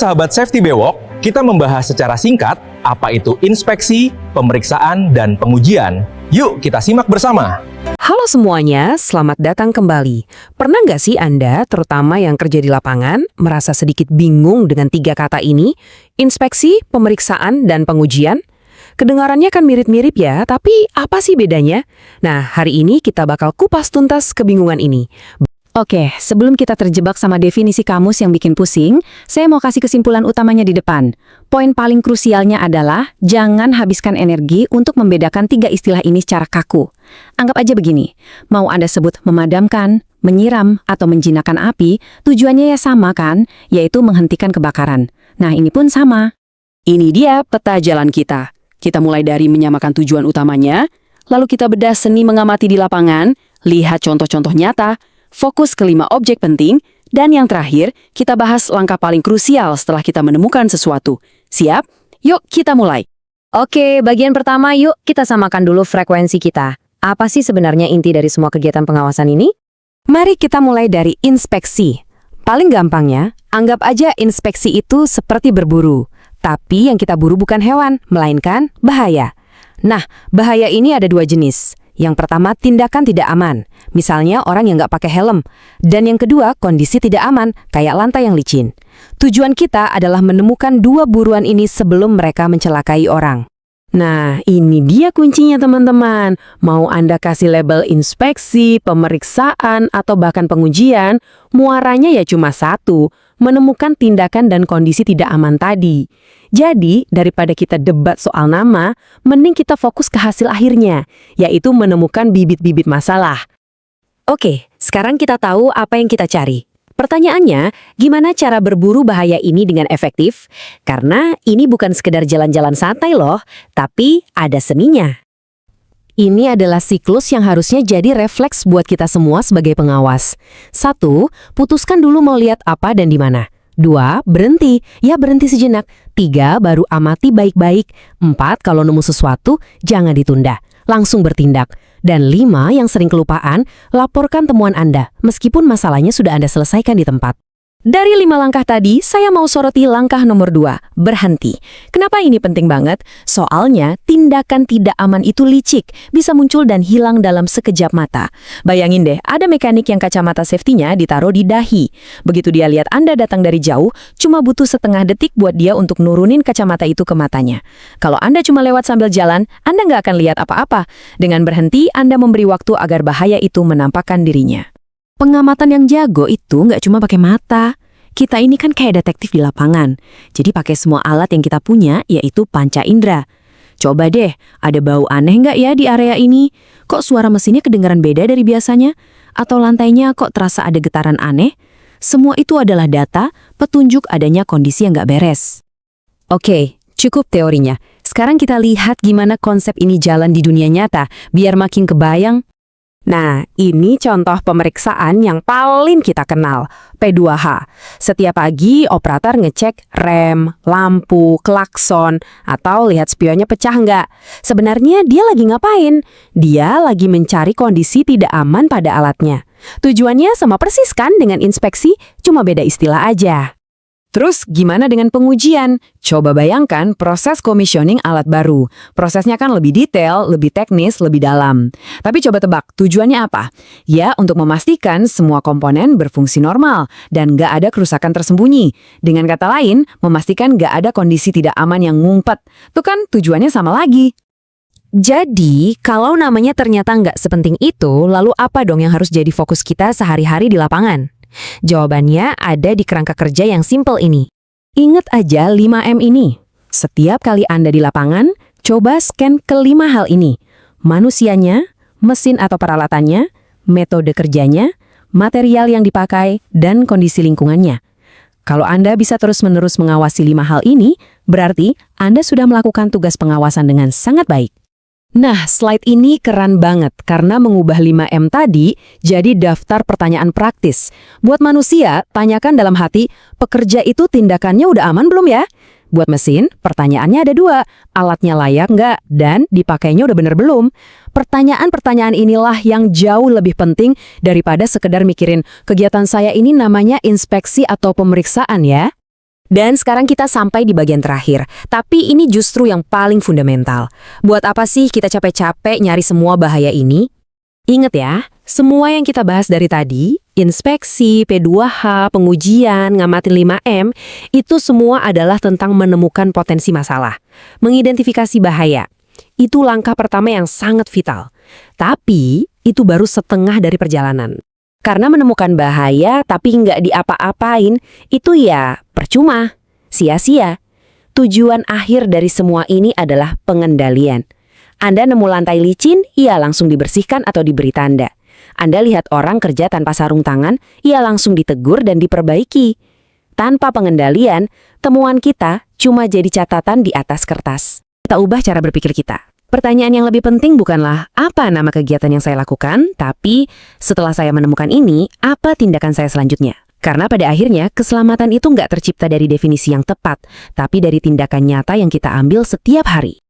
sahabat Safety Bewok, kita membahas secara singkat apa itu inspeksi, pemeriksaan, dan pengujian. Yuk kita simak bersama. Halo semuanya, selamat datang kembali. Pernah nggak sih Anda, terutama yang kerja di lapangan, merasa sedikit bingung dengan 3 kata ini? Inspeksi, pemeriksaan, dan pengujian? Kedengarannya kan mirip-mirip ya, tapi apa sih bedanya? Nah, hari ini kita bakal kupas tuntas kebingungan ini. Oke, sebelum kita terjebak sama definisi kamus yang bikin pusing, saya mau kasih kesimpulan utamanya di depan. Poin paling krusialnya adalah, jangan habiskan energi untuk membedakan 3 istilah ini secara kaku. Anggap aja begini, mau Anda sebut memadamkan, menyiram, atau menjinakkan api, tujuannya ya sama kan, yaitu menghentikan kebakaran. Nah, ini pun sama. Ini dia peta jalan kita. Kita mulai dari menyamakan tujuan utamanya, lalu kita bedah seni mengamati di lapangan, lihat contoh-contoh nyata, fokus ke 5 objek penting, dan yang terakhir, kita bahas langkah paling krusial setelah kita menemukan sesuatu. Siap? Yuk kita mulai. Oke, bagian pertama yuk kita samakan dulu frekuensi kita. Apa sih sebenarnya inti dari semua kegiatan pengawasan ini? Mari kita mulai dari inspeksi. Paling gampangnya, anggap aja inspeksi itu seperti berburu. Tapi yang kita buru bukan hewan, melainkan bahaya. Nah, bahaya ini ada 2 jenis. Yang pertama, tindakan tidak aman. Misalnya orang yang nggak pakai helm. Dan yang kedua, kondisi tidak aman, kayak lantai yang licin. Tujuan kita adalah menemukan 2 buruan ini sebelum mereka mencelakai orang. Nah, ini dia kuncinya teman-teman. Mau Anda kasih label inspeksi, pemeriksaan, atau bahkan pengujian, muaranya ya cuma satu, menemukan tindakan dan kondisi tidak aman tadi. Jadi, daripada kita debat soal nama, mending kita fokus ke hasil akhirnya, yaitu menemukan bibit-bibit masalah. Oke, sekarang kita tahu apa yang kita cari. Pertanyaannya, gimana cara berburu bahaya ini dengan efektif? Karena ini bukan sekedar jalan-jalan santai loh, tapi ada seninya. Ini adalah siklus yang harusnya jadi refleks buat kita semua sebagai pengawas. 1, putuskan dulu mau lihat apa dan di mana. 2, berhenti. Ya berhenti sejenak. 3, baru amati baik-baik. 4, kalau nemu sesuatu, jangan ditunda. Langsung bertindak. Dan 5, yang sering kelupaan, laporkan temuan Anda, meskipun masalahnya sudah Anda selesaikan di tempat. Dari 5 langkah tadi, saya mau soroti langkah nomor 2, berhenti. Kenapa ini penting banget? Soalnya, tindakan tidak aman itu licik, bisa muncul dan hilang dalam sekejap mata. Bayangin deh, ada mekanik yang kacamata safety-nya ditaruh di dahi. Begitu dia lihat Anda datang dari jauh, cuma butuh setengah detik buat dia untuk nurunin kacamata itu ke matanya. Kalau Anda cuma lewat sambil jalan, Anda nggak akan lihat apa-apa. Dengan berhenti, Anda memberi waktu agar bahaya itu menampakkan dirinya. Pengamatan yang jago itu nggak cuma pakai mata. Kita ini kan kayak detektif di lapangan. Jadi pakai semua alat yang kita punya, yaitu panca indera. Coba deh, ada bau aneh nggak ya di area ini? Kok suara mesinnya kedengaran beda dari biasanya? Atau lantainya kok terasa ada getaran aneh? Semua itu adalah data, petunjuk adanya kondisi yang nggak beres. Oke, cukup teorinya. Sekarang kita lihat gimana konsep ini jalan di dunia nyata, biar makin kebayang. Nah, ini contoh pemeriksaan yang paling kita kenal, P2H. Setiap pagi, operator ngecek rem, lampu, klakson, atau lihat spionnya pecah nggak. Sebenarnya dia lagi ngapain? Dia lagi mencari kondisi tidak aman pada alatnya. Tujuannya sama persis kan dengan inspeksi, cuma beda istilah aja. Terus gimana dengan pengujian? Coba bayangkan proses commissioning alat baru. Prosesnya kan lebih detail, lebih teknis, lebih dalam. Tapi coba tebak, tujuannya apa? Ya, untuk memastikan semua komponen berfungsi normal dan nggak ada kerusakan tersembunyi. Dengan kata lain, memastikan nggak ada kondisi tidak aman yang ngumpet. Itu kan tujuannya sama lagi. Jadi, kalau namanya ternyata nggak sepenting itu, lalu apa dong yang harus jadi fokus kita sehari-hari di lapangan? Jawabannya ada di kerangka kerja yang simple ini. Ingat aja 5M ini. Setiap kali Anda di lapangan, coba scan ke 5 hal ini. Manusianya, mesin atau peralatannya, metode kerjanya, material yang dipakai, dan kondisi lingkungannya. Kalau Anda bisa terus-menerus mengawasi 5 hal ini, berarti Anda sudah melakukan tugas pengawasan dengan sangat baik. Nah, slide ini keren banget karena mengubah 5M tadi jadi daftar pertanyaan praktis. Buat manusia, tanyakan dalam hati, pekerja itu tindakannya udah aman belum ya? Buat mesin, pertanyaannya ada 2, alatnya layak nggak dan dipakainya udah bener belum? Pertanyaan-pertanyaan inilah yang jauh lebih penting daripada sekedar mikirin kegiatan saya ini namanya inspeksi atau pemeriksaan ya. Dan sekarang kita sampai di bagian terakhir, tapi ini justru yang paling fundamental. Buat apa sih kita capek-capek nyari semua bahaya ini? Ingat ya, semua yang kita bahas dari tadi, inspeksi, P2H, pengujian, ngamatin 5M, itu semua adalah tentang menemukan potensi masalah, mengidentifikasi bahaya. Itu langkah pertama yang sangat vital. Tapi, itu baru setengah dari perjalanan. Karena menemukan bahaya tapi nggak diapa-apain, itu ya percuma, sia-sia. Tujuan akhir dari semua ini adalah pengendalian. Anda nemu lantai licin, ya langsung dibersihkan atau diberi tanda. Anda lihat orang kerja tanpa sarung tangan, ya langsung ditegur dan diperbaiki. Tanpa pengendalian, temuan kita cuma jadi catatan di atas kertas. Kita ubah cara berpikir kita. Pertanyaan yang lebih penting bukanlah apa nama kegiatan yang saya lakukan, tapi setelah saya menemukan ini, apa tindakan saya selanjutnya? Karena pada akhirnya, keselamatan itu nggak tercipta dari definisi yang tepat, tapi dari tindakan nyata yang kita ambil setiap hari.